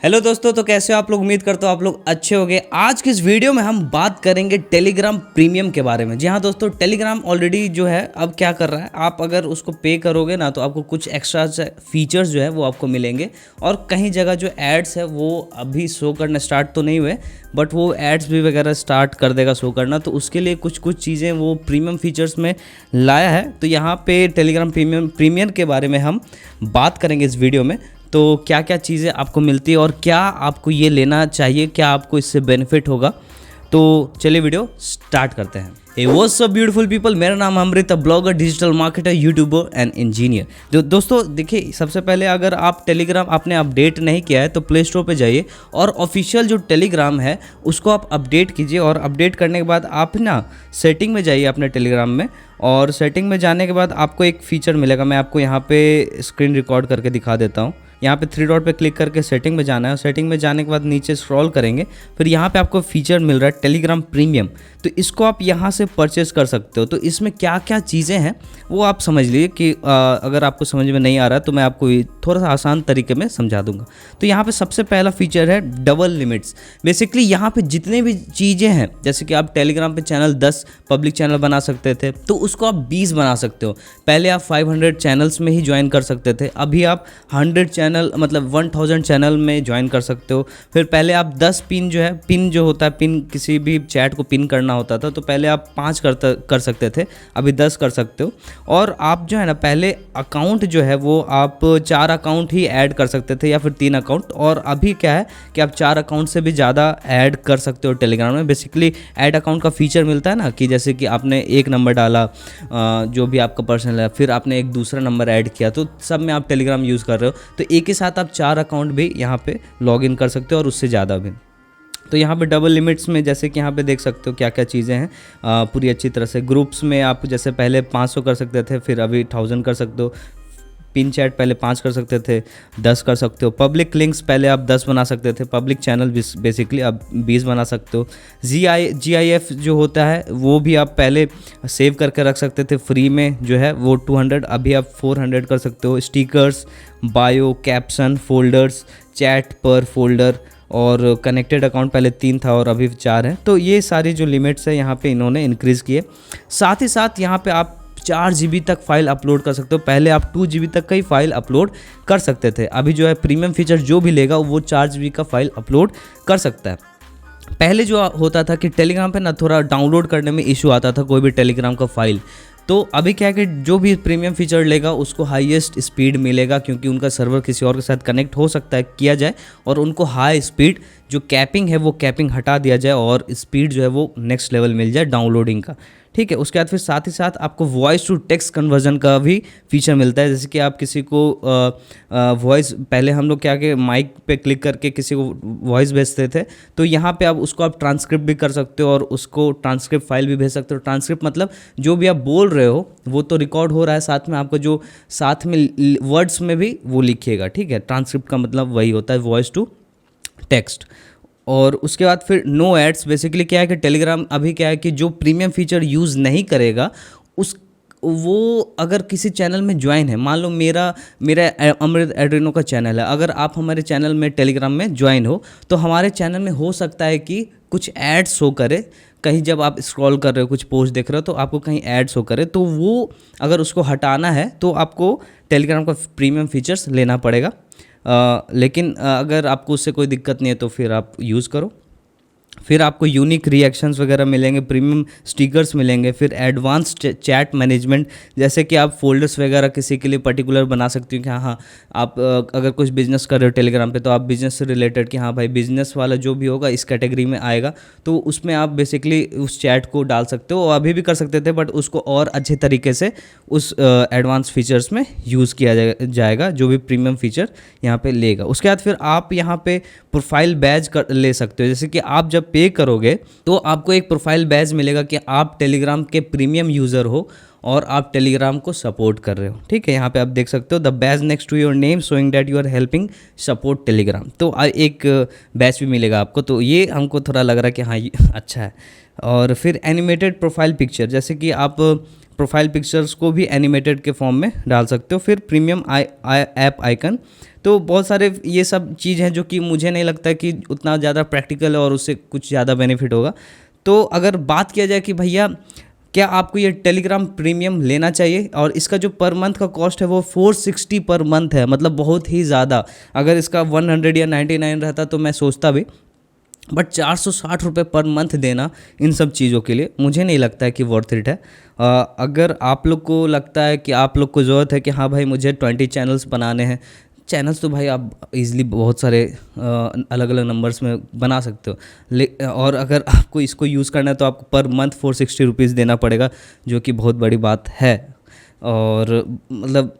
Hello दोस्तों, तो कैसे हो आप लोग। उम्मीद करता हूँ आप लोग अच्छे होंगे। आज की इस वीडियो में हम बात करेंगे टेलीग्राम प्रीमियम के बारे में। जी हाँ दोस्तों, टेलीग्राम ऑलरेडी जो है अब क्या कर रहा है, आप अगर उसको पे करोगे ना तो आपको कुछ एक्स्ट्रा फीचर्स जो है वो आपको मिलेंगे। और कहीं जगह जो एड्स है वो अभी शो करना स्टार्ट तो नहीं हुए, बट वो एड्स भी वगैरह स्टार्ट कर देगा शो करना। तो उसके लिए कुछ चीज़ें वो प्रीमियम फीचर्स में लाया है। तो यहाँ पे टेलीग्राम प्रीमियम के बारे में हम बात करेंगे इस वीडियो में। तो क्या क्या चीज़ें आपको मिलती है और क्या आपको ये लेना चाहिए, क्या आपको इससे बेनिफिट होगा। तो चलिए वीडियो स्टार्ट करते हैं। Hey, what's up beautiful people, मेरा नाम Amrit, blogger, digital marketer, YouTuber and engineer. दोस्तों देखिए, सबसे पहले अगर आप टेलीग्राम आपने अपडेट नहीं किया है तो प्ले स्टोर पे जाइए और ऑफिशियल जो टेलीग्राम है उसको आप अपडेट कीजिए। और अपडेट करने के बाद आप ना सेटिंग में जाइए अपने टेलीग्राम में, और सेटिंग में जाने के बाद आपको एक फ़ीचर मिलेगा। मैं आपको यहाँ पे स्क्रीन रिकॉर्ड करके दिखा देता हूँ। यहाँ पे 3 डॉट पे क्लिक करके सेटिंग में जाना है। सेटिंग में जाने के बाद नीचे स्क्रॉल करेंगे, फिर यहाँ पे आपको फीचर मिल रहा है टेलीग्राम प्रीमियम। तो इसको आप यहाँ से परचेस कर सकते हो। तो इसमें क्या क्या चीज़ें हैं वो आप समझ लीजिए कि अगर आपको समझ में नहीं आ रहा तो मैं आपको थोड़ा सा आसान तरीके में समझा दूंगा। तो यहाँ पे सबसे पहला फीचर है डबल लिमिट्स। बेसिकली यहाँ पे जितने भी चीज़ें हैं, जैसे कि आप टेलीग्राम पे चैनल 10 पब्लिक चैनल बना सकते थे, तो उसको आप 20 बना सकते हो। पहले आप 500 चैनल्स में ही ज्वाइन कर सकते थे, अभी आप 100 चैनल मतलब 1000 चैनल में ज्वाइन कर सकते हो। फिर पहले आप 10 पिन जो है, पिन जो होता है, पिन किसी भी चैट को पिन करना होता था, तो पहले आप 5 कर सकते थे, अभी 10 कर सकते हो। और आप जो है ना, पहले अकाउंट जो है वो आप 4 अकाउंट ही ऐड कर सकते थे या फिर 3 अकाउंट, और अभी क्या है कि आप 4 अकाउंट से भी ज़्यादा ऐड कर सकते हो टेलीग्राम में। बेसिकली ऐड अकाउंट का फीचर मिलता है ना, कि जैसे कि आपने एक नंबर डाला जो भी आपका पर्सनल है, फिर आपने एक दूसरा नंबर ऐड किया, तो सब में आप टेलीग्राम यूज़ कर रहे हो, तो एक ही साथ आप 4 अकाउंट भी यहाँ पे लॉग इन कर सकते हो और उससे ज़्यादा भी। तो यहाँ पे डबल लिमिट्स में जैसे कि यहाँ पे देख सकते हो क्या क्या चीज़ें हैं पूरी अच्छी तरह से। ग्रुप्स में आप जैसे पहले 500 कर सकते थे, फिर अभी 1000 कर सकते हो। पिन चैट पहले 5 कर सकते थे, 10 कर सकते हो। पब्लिक लिंक्स पहले आप 10 बना सकते थे, पब्लिक चैनल बेसिकली आप 20 बना सकते हो। GIF जो होता है वो भी आप पहले सेव करके रख सकते थे फ्री में, जो है वो 200, अभी आप 400 कर सकते हो। Stickers, bio, caption, folders, chat पर फोल्डर, और कनेक्टेड अकाउंट पहले 3 था और अभी 4 है। तो ये सारी जो लिमिट्स है यहाँ पे इन्होंने इंक्रीज़ किए। साथ ही साथ यहाँ पे आप 4 GB तक फाइल अपलोड कर सकते हो। पहले आप 2 GB तक का ही फाइल अपलोड कर सकते थे, अभी जो है प्रीमियम फीचर जो भी लेगा वो 4 GB का फाइल अपलोड कर सकता है। पहले जो होता था कि टेलीग्राम पे ना थोड़ा डाउनलोड करने में इशू आता था कोई भी टेलीग्राम का फाइल। तो अभी क्या है कि जो भी प्रीमियम फीचर लेगा उसको हाईएस्ट स्पीड मिलेगा, क्योंकि उनका सर्वर किसी और के साथ कनेक्ट हो सकता है, किया जाए, और उनको हाई स्पीड जो कैपिंग है वो कैपिंग हटा दिया जाए और स्पीड जो है वो नेक्स्ट लेवल मिल जाए डाउनलोडिंग का। ठीक है, उसके बाद फिर साथ ही साथ आपको वॉइस टू टेक्स्ट कन्वर्जन का भी फीचर मिलता है। जैसे कि आप किसी को वॉइस, पहले हम लोग क्या कि माइक पे क्लिक करके किसी को वॉइस भेजते थे, तो यहाँ पे आप उसको आप ट्रांसक्रिप्ट भी कर सकते हो और उसको ट्रांसक्रिप्ट फाइल भी भेज सकते हो। ट्रांसक्रिप्ट मतलब जो भी आप बोल रहे हो वो तो रिकॉर्ड हो रहा है, साथ में आपका जो साथ में वर्ड्स में भी वो लिखिएगा। ठीक है, ट्रांसक्रिप्ट का मतलब वही होता है, वॉइस टू टेक्स्ट। और उसके बाद फिर नो एड्स। बेसिकली क्या है कि टेलीग्राम अभी क्या है कि जो प्रीमियम फीचर यूज़ नहीं करेगा वो अगर किसी चैनल में ज्वाइन है, मान लो मेरा अमृत एड्रिनो का चैनल है, अगर आप हमारे चैनल में टेलीग्राम में ज्वाइन हो तो हमारे चैनल में हो सकता है कि कुछ एड्स शो करे कहीं, जब आप स्क्रॉल कर रहे हो कुछ पोस्ट देख रहे हो तो आपको कहीं एड शो करे, तो वो अगर उसको हटाना है तो आपको टेलीग्राम का प्रीमियम फीचर्स लेना पड़ेगा। लेकिन अगर आपको उससे कोई दिक्कत नहीं है तो फिर आप यूज़ करो। फिर आपको यूनिक रिएक्शंस वगैरह मिलेंगे, प्रीमियम स्टिकर्स मिलेंगे, फिर एडवांस चैट मैनेजमेंट, जैसे कि आप फोल्डर्स वगैरह किसी के लिए पर्टिकुलर बना सकते हो कि हाँ आप अगर कुछ बिजनेस कर रहे हो टेलीग्राम पे तो आप बिजनेस से रिलेटेड कि हाँ भाई बिजनेस वाला जो भी होगा इस कैटेगरी में आएगा, तो उसमें आप बेसिकली उस चैट को डाल सकते हो। अभी भी कर सकते थे बट उसको और अच्छे तरीके से उस एडवांस फीचर्स में यूज़ किया जाएगा जो भी प्रीमियम फीचर यहाँ पे लेगा। उसके बाद फिर आप यहाँ पे प्रोफाइल बैज ले सकते हो। जैसे कि आप जब पे करोगे तो आपको एक प्रोफाइल बैज मिलेगा कि आप टेलीग्राम के प्रीमियम यूज़र हो और आप टेलीग्राम को सपोर्ट कर रहे हो। ठीक है, यहाँ पे आप देख सकते हो the badge next to your name showing that you are helping support Telegram. तो एक बैच भी मिलेगा आपको, तो ये हमको थोड़ा लग रहा है कि हाँ ये अच्छा है। और फिर एनिमेटेड प्रोफाइल पिक्चर, जैसे कि आप प्रोफाइल पिक्चर्स को भी एनिमेटेड के फॉर्म में डाल सकते हो। फिर प्रीमियम ऐप आइकन, तो बहुत सारे ये सब चीज़ हैं जो कि मुझे नहीं लगता कि उतना ज़्यादा प्रैक्टिकल है और उससे कुछ ज़्यादा बेनिफिट होगा। तो अगर बात किया जाए कि भैया क्या आपको ये टेलीग्राम प्रीमियम लेना चाहिए, और इसका जो पर मंथ का कॉस्ट है वो 460 पर मंथ है, मतलब बहुत ही ज़्यादा। अगर इसका 100 या 99 रहता तो मैं सोचता भी, बट 460 रुपये पर मंथ देना इन सब चीज़ों के लिए मुझे नहीं लगता है कि वर्थ इट है। अगर आप लोग को लगता है कि आप लोग को ज़रूरत है कि हाँ भाई मुझे 20 चैनल्स बनाने हैं, चैनल्स तो भाई आप इजीली बहुत सारे अलग अलग नंबर्स में बना सकते हो, और अगर आपको इसको यूज़ करना है तो आपको पर मंथ 460 रुपीज़ देना पड़ेगा, जो कि बहुत बड़ी बात है और मतलब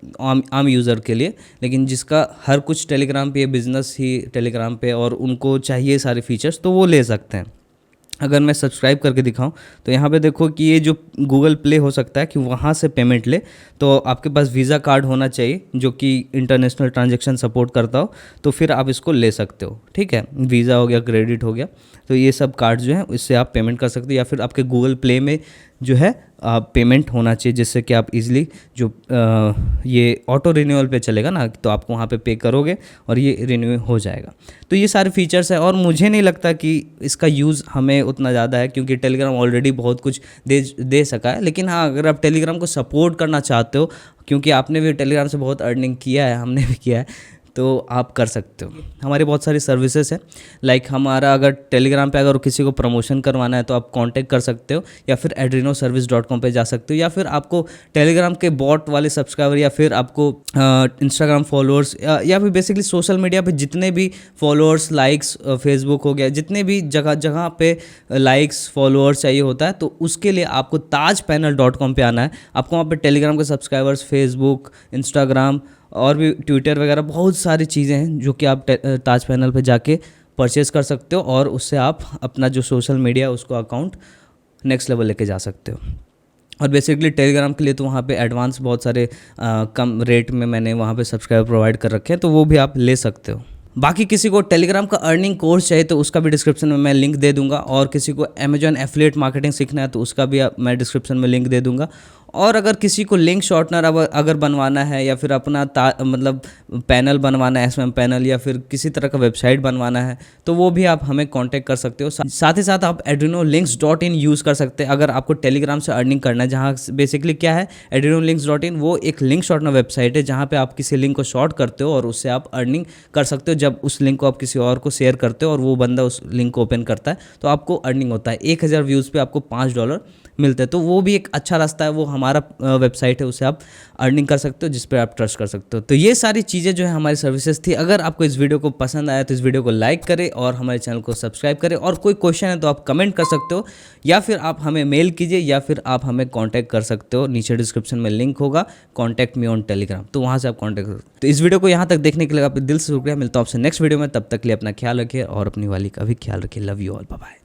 आम यूज़र के लिए। लेकिन जिसका हर कुछ टेलीग्राम पे, बिज़नेस ही टेलीग्राम पे, और उनको चाहिए सारे फीचर्स, तो वो ले सकते हैं। अगर मैं सब्सक्राइब करके दिखाऊं तो यहाँ पे देखो कि ये जो गूगल प्ले हो सकता है कि वहाँ से पेमेंट ले, तो आपके पास वीज़ा कार्ड होना चाहिए जो कि इंटरनेशनल ट्रांजैक्शन सपोर्ट करता हो, तो फिर आप इसको ले सकते हो। ठीक है, वीज़ा हो गया, क्रेडिट हो गया, तो ये सब कार्ड जो है इससे आप पेमेंट कर सकते हो, या फिर आपके गूगल प्ले में जो है पेमेंट होना चाहिए, जिससे कि आप इजीली जो ये ऑटो रिन्यूअल पे चलेगा ना, तो आप वहाँ पे पे करोगे और ये रिन्यू हो जाएगा। तो ये सारे फीचर्स हैं, और मुझे नहीं लगता कि इसका यूज़ हमें उतना ज़्यादा है, क्योंकि टेलीग्राम ऑलरेडी बहुत कुछ दे सका है। लेकिन हाँ, अगर आप टेलीग्राम को सपोर्ट करना चाहते हो, क्योंकि आपने भी टेलीग्राम से बहुत अर्निंग किया है, हमने भी किया है, तो आप कर सकते हो। हमारी बहुत सारी सर्विसेज हैं, लाइक हमारा अगर टेलीग्राम पे अगर किसी को प्रमोशन करवाना है तो आप कांटेक्ट कर सकते हो, या फिर adrenoservice.com पे जा सकते हो, या फिर आपको टेलीग्राम के बॉट वाले सब्सक्राइबर, या फिर आपको इंस्टाग्राम फॉलोअर्स, या फिर बेसिकली सोशल मीडिया पे जितने भी फॉलोअर्स, लाइक्स, फेसबुक हो गया, जितने भी जगह जगह पे लाइक्स फॉलोअर्स चाहिए होता है, तो उसके लिए आपको tajpanel.com पे आना है। आपको वहाँ पे टेलीग्राम के सब्सक्राइबर्स, फेसबुक, इंस्टाग्राम और भी ट्विटर वगैरह बहुत सारी चीज़ें हैं जो कि आप ताज पैनल पे जाके परचेज़ कर सकते हो, और उससे आप अपना जो सोशल मीडिया उसको अकाउंट नेक्स्ट लेवल लेके जा सकते हो। और बेसिकली टेलीग्राम के लिए तो वहाँ पे एडवांस बहुत सारे कम रेट में मैंने वहाँ पे सब्सक्राइबर प्रोवाइड कर रखे हैं, तो वो भी आप ले सकते हो। बाकी किसी को टेलीग्राम का अर्निंग कोर्स चाहिए तो उसका भी डिस्क्रिप्शन में मैं लिंक दे दूंगा, और किसी को अमेजॉन एफिलिएट मार्केटिंग सीखना है तो उसका भी मैं डिस्क्रिप्शन में लिंक दे दूंगा। और अगर किसी को लिंक शॉर्टनर अगर बनवाना है, या फिर अपना मतलब पैनल बनवाना है, एसएम पैनल, या फिर किसी तरह का वेबसाइट बनवाना है, तो वो भी आप हमें कांटेक्ट कर सकते हो। साथ ही साथ आप adrenolinks.in यूज़ कर सकते हैं अगर आपको टेलीग्राम से अर्निंग करना है, जहाँ बेसिकली क्या है, adrenolinks.in वो एक लिंक शॉर्टनर वेबसाइट है जहाँ पे आप किसी लिंक को शॉर्ट करते हो और उससे आप अर्निंग कर सकते हो। जब उस लिंक को आप किसी और को शेयर करते हो और वो बंदा उस लिंक को ओपन करता है तो आपको अर्निंग होता है। 1000 व्यूज़ पे आपको $5 मिलते हैं, तो वो भी एक अच्छा रास्ता है। वो हमारा वेबसाइट है, उससे आप अर्निंग कर सकते हो, जिस पर आप ट्रस्ट कर सकते हो। तो ये सारी चीज़ें जो है हमारी सर्विसेज थी। अगर आपको इस वीडियो को पसंद आया तो इस वीडियो को लाइक करें और हमारे चैनल को सब्सक्राइब करें, और कोई क्वेश्चन है तो आप कमेंट कर सकते हो, या फिर आप हमें मेल कीजिए, या फिर आप हमें कॉन्टैक्ट कर सकते हो। नीचे डिस्क्रिप्शन में लिंक होगा, कॉन्टैक्ट मी ऑन टेलीग्राम, तो वहाँ से आप कॉन्टैक्ट कर सकते हो। तो इस वीडियो को यहाँ तक देखने के लिए आपके दिल से शुक्रिया। मिलता हूँ आपसे नेक्स्ट वीडियो में, तब तक के लिए अपना ख्याल रखिए और अपनी वाली का भी ख्याल रखिए। Love you all, bye bye.